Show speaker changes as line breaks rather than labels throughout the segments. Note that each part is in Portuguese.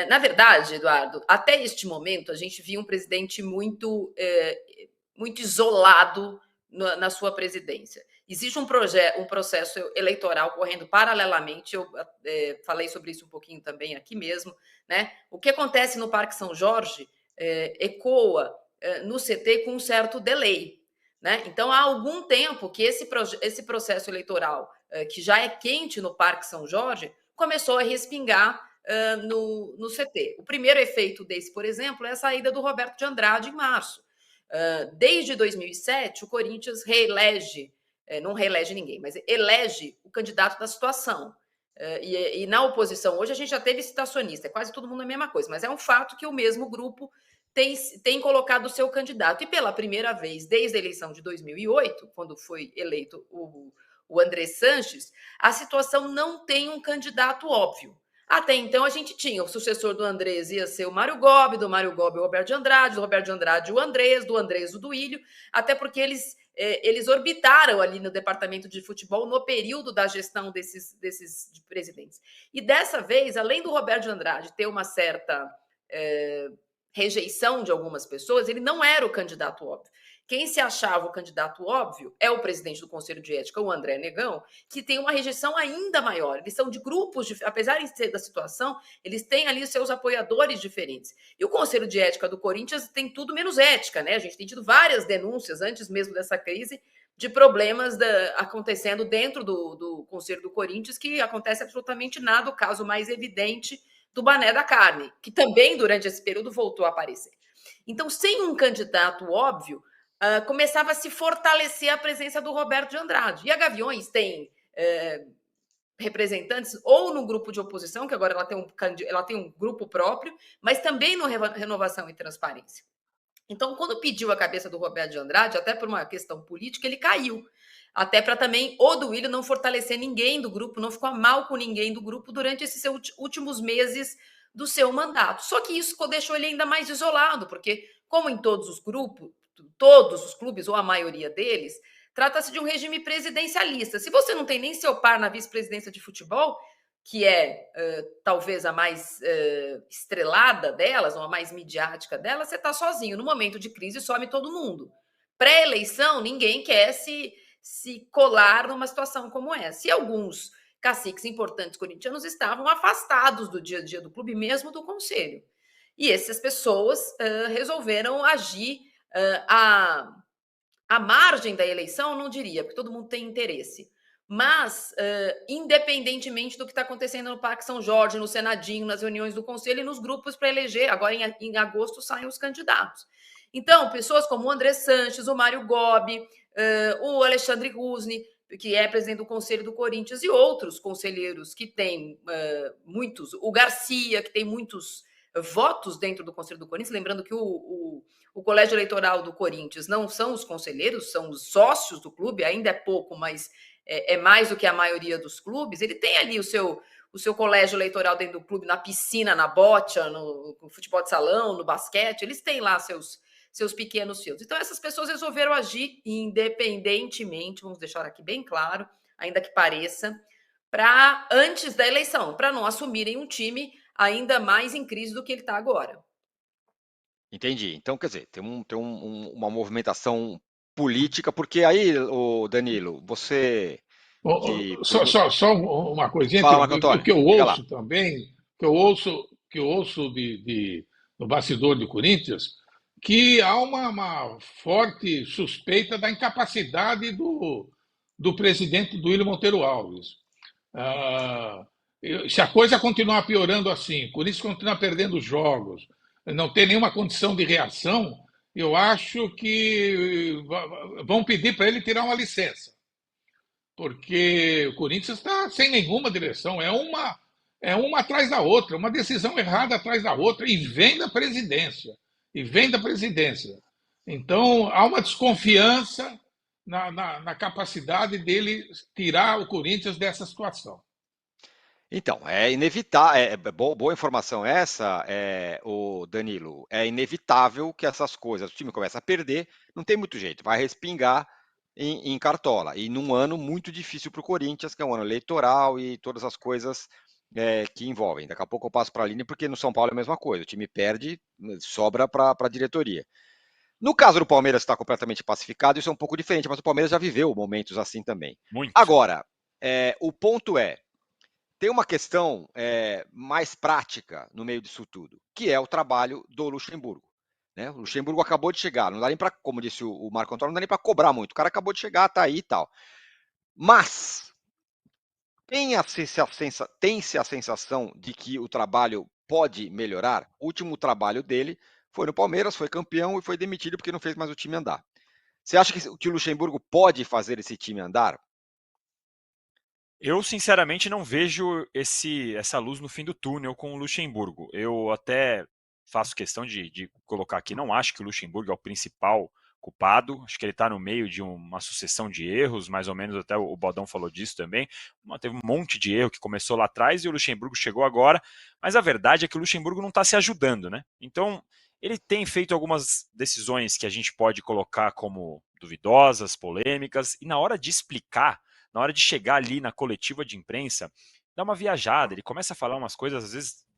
Na verdade, Eduardo, até este momento a gente via um presidente muito isolado na sua presidência. Existe um processo eleitoral correndo paralelamente, eu falei sobre isso um pouquinho também aqui mesmo, né? O que acontece no Parque São Jorge ecoa no CT com um certo delay. Né? Então, há algum tempo que esse processo eleitoral, que já é quente no Parque São Jorge, começou a respingar no CT. O primeiro efeito desse, por exemplo, é a saída do Roberto de Andrade em março. Desde 2007, o Corinthians reelege, não reelege ninguém, mas elege o candidato da situação. E na oposição, hoje a gente já teve citacionista, é quase todo mundo a mesma coisa, mas é um fato que o mesmo grupo tem colocado o seu candidato. E pela primeira vez, desde a eleição de 2008, quando foi eleito o André Sanches, a situação não tem um candidato óbvio. Até então, a gente tinha o sucessor do Andrés, ia ser o Mário Gobi, do Mário Gobi o Roberto de Andrade, do Roberto de Andrade o Andrés, do Andrés o Duílio, até porque eles orbitaram ali no departamento de futebol no período da gestão desses presidentes. E dessa vez, além do Roberto de Andrade ter uma certa rejeição de algumas pessoas, ele não era o candidato óbvio. Quem se achava o candidato óbvio é o presidente do Conselho de Ética, o André Negão, que tem uma rejeição ainda maior. Eles são de grupos, apesar de ser da situação, eles têm ali seus apoiadores diferentes. E o Conselho de Ética do Corinthians tem tudo menos ética, né? A gente tem tido várias denúncias, antes mesmo dessa crise, de problemas acontecendo dentro do Conselho do Corinthians, que acontece absolutamente nada. O caso mais evidente do Mané da Carne, que também, durante esse período, voltou a aparecer. Então, sem um candidato óbvio, começava a se fortalecer a presença do Roberto de Andrade. E a Gaviões tem representantes ou no grupo de oposição, que agora ela tem um grupo próprio, mas também no Renovação e Transparência. Então, quando pediu a cabeça do Roberto de Andrade, até por uma questão política, ele caiu. Até para também o Duílio não fortalecer ninguém do grupo, não ficar mal com ninguém do grupo durante esses últimos meses do seu mandato. Só que isso deixou ele ainda mais isolado, porque, como em todos os grupos, todos os clubes, ou a maioria deles, trata-se de um regime presidencialista. Se você não tem nem seu par na vice-presidência de futebol, que é talvez a mais estrelada delas, ou a mais midiática delas, você está sozinho. No momento de crise, some todo mundo. Pré-eleição, ninguém quer se colar numa situação como essa. E alguns caciques importantes corintianos estavam afastados do dia a dia do clube, mesmo do conselho. E essas pessoas resolveram agir à margem da eleição, não diria, porque todo mundo tem interesse. Mas, independentemente do que está acontecendo no Parque São Jorge, no Senadinho, nas reuniões do Conselho e nos grupos para eleger, agora em agosto saem os candidatos. Então, pessoas como o André Sanches, o Mário Gobi, o Alexandre Rusni, que é presidente do Conselho do Corinthians, e outros conselheiros que têm muitos, o Garcia, que tem muitos votos dentro do Conselho do Corinthians, lembrando que o colégio eleitoral do Corinthians não são os conselheiros, são os sócios do clube, ainda é pouco, mas é mais do que a maioria dos clubes. Ele tem ali o seu colégio eleitoral dentro do clube, na piscina, na bocha, no futebol de salão, no basquete, eles têm lá seus pequenos fios. Então, essas pessoas resolveram agir independentemente, vamos deixar aqui bem claro, ainda que pareça, para antes da eleição, para não assumirem um time ainda mais em crise do que ele está agora.
Entendi. Então, quer dizer, tem uma movimentação política, porque aí, o Danilo, você que
Só uma coisinha,
fala, Marco
o
Antônio,
que eu
diga lá.
ouço também, que eu ouço no bastidor de Corinthians, que há uma forte suspeita da incapacidade do presidente Duílio Monteiro Alves. Ah, se a coisa continuar piorando assim, o Corinthians continuar perdendo jogos, não ter nenhuma condição de reação, eu acho que vão pedir para ele tirar uma licença, porque o Corinthians está sem nenhuma direção, é uma atrás da outra, uma decisão errada atrás da outra, e vem da presidência, e vem da presidência. Então, há uma desconfiança na capacidade dele tirar o Corinthians dessa situação.
Então, é inevitável, boa informação essa, o Danilo, é inevitável que essas coisas, o time começa a perder, não tem muito jeito, vai respingar em Cartola, e num ano muito difícil para o Corinthians, que é um ano eleitoral e todas as coisas que envolvem. Daqui a pouco eu passo para a Aline, porque no São Paulo é a mesma coisa. O time perde, sobra para a diretoria. No caso do Palmeiras está completamente pacificado, isso é um pouco diferente, mas o Palmeiras já viveu momentos assim também.
Muito.
Agora, o ponto tem uma questão mais prática no meio disso tudo, que é o trabalho do Luxemburgo. Né? O Luxemburgo acabou de chegar, não dá nem para, como disse o Marco Antônio, não dá nem para cobrar muito. O cara acabou de chegar, tá aí e tal. Mas tem-se a sensação de que o trabalho pode melhorar? O último trabalho dele foi no Palmeiras, foi campeão e foi demitido porque não fez mais o time andar. Você acha que o Luxemburgo pode fazer esse time andar?
Eu, sinceramente, não vejo essa luz no fim do túnel com o Luxemburgo. Eu até faço questão de colocar aqui, não acho que o Luxemburgo é o principal culpado, acho que ele está no meio de uma sucessão de erros, mais ou menos, até o Bodão falou disso também. Teve um monte de erro que começou lá atrás e o Luxemburgo chegou agora, mas a verdade é que o Luxemburgo não está se ajudando, né? Então, ele tem feito algumas decisões que a gente pode colocar como duvidosas, polêmicas, e na hora de explicar, na hora de chegar ali na coletiva de imprensa, dá uma viajada, ele começa a falar umas coisas, às vezes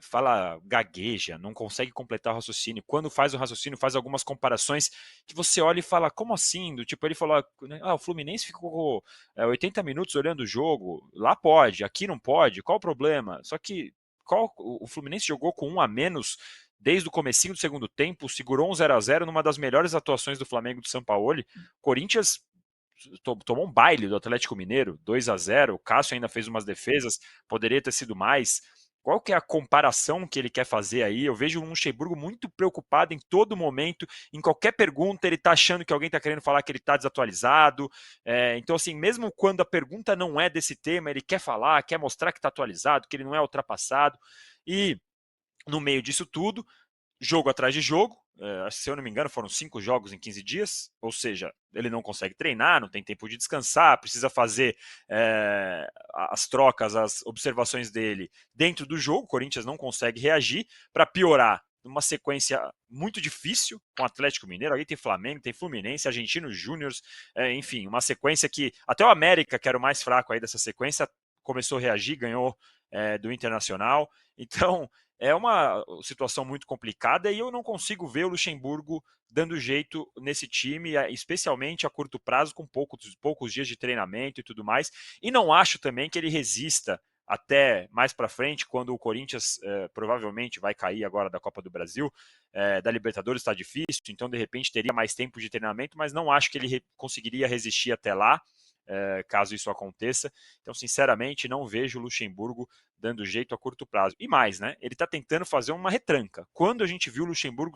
fala gagueja, não consegue completar o raciocínio. Quando faz o raciocínio, faz algumas comparações que você olha e fala, como assim? Do tipo, ele falou, o Fluminense ficou 80 minutos olhando o jogo, lá pode, aqui não pode, qual o problema? Só que o Fluminense jogou com 1 a menos desde o comecinho do segundo tempo, segurou um 0-0 numa das melhores atuações do Flamengo do Sampaoli. Corinthians tomou um baile do Atlético Mineiro, 2-0, o Cássio ainda fez umas defesas, poderia ter sido mais. Qual que é a comparação que ele quer fazer aí? Eu vejo um Luxemburgo muito preocupado em todo momento, em qualquer pergunta ele está achando que alguém está querendo falar que ele está desatualizado. Então, assim, mesmo quando a pergunta não é desse tema, ele quer falar, quer mostrar que está atualizado, que ele não é ultrapassado. E no meio disso tudo, jogo atrás de jogo, se eu não me engano foram 5 jogos em 15 dias, ou seja, ele não consegue treinar, não tem tempo de descansar, precisa fazer as trocas, as observações dele dentro do jogo, o Corinthians não consegue reagir, para piorar, uma sequência muito difícil com o Atlético Mineiro, aí tem Flamengo, tem Fluminense, Argentinos Júniors, enfim, uma sequência que até o América, que era o mais fraco aí dessa sequência, começou a reagir, ganhou do Internacional, então é uma situação muito complicada e eu não consigo ver o Luxemburgo dando jeito nesse time, especialmente a curto prazo, com poucos dias de treinamento e tudo mais. E não acho também que ele resista até mais para frente, quando o Corinthians provavelmente vai cair agora da Copa do Brasil, da Libertadores está difícil, então de repente teria mais tempo de treinamento, mas não acho que ele conseguiria resistir até lá, caso isso aconteça. Então, sinceramente, não vejo o Luxemburgo dando jeito a curto prazo. E mais, né? Ele está tentando fazer uma retranca. Quando a gente viu o Luxemburgo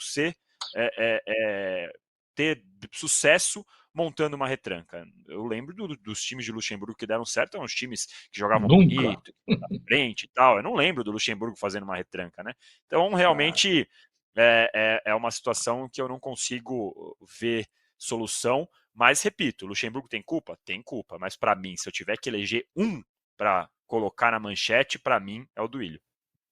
ter sucesso montando uma retranca? Eu lembro dos times de Luxemburgo que deram certo, eram os times que jogavam
Nunca.
bonito, na frente e tal. Eu não lembro do Luxemburgo fazendo uma retranca, né? Então, realmente, é uma situação que eu não consigo ver solução. Mas, repito, o Luxemburgo tem culpa? Tem culpa. Mas, para mim, se eu tiver que eleger um para colocar na manchete, para mim, é o Duílio.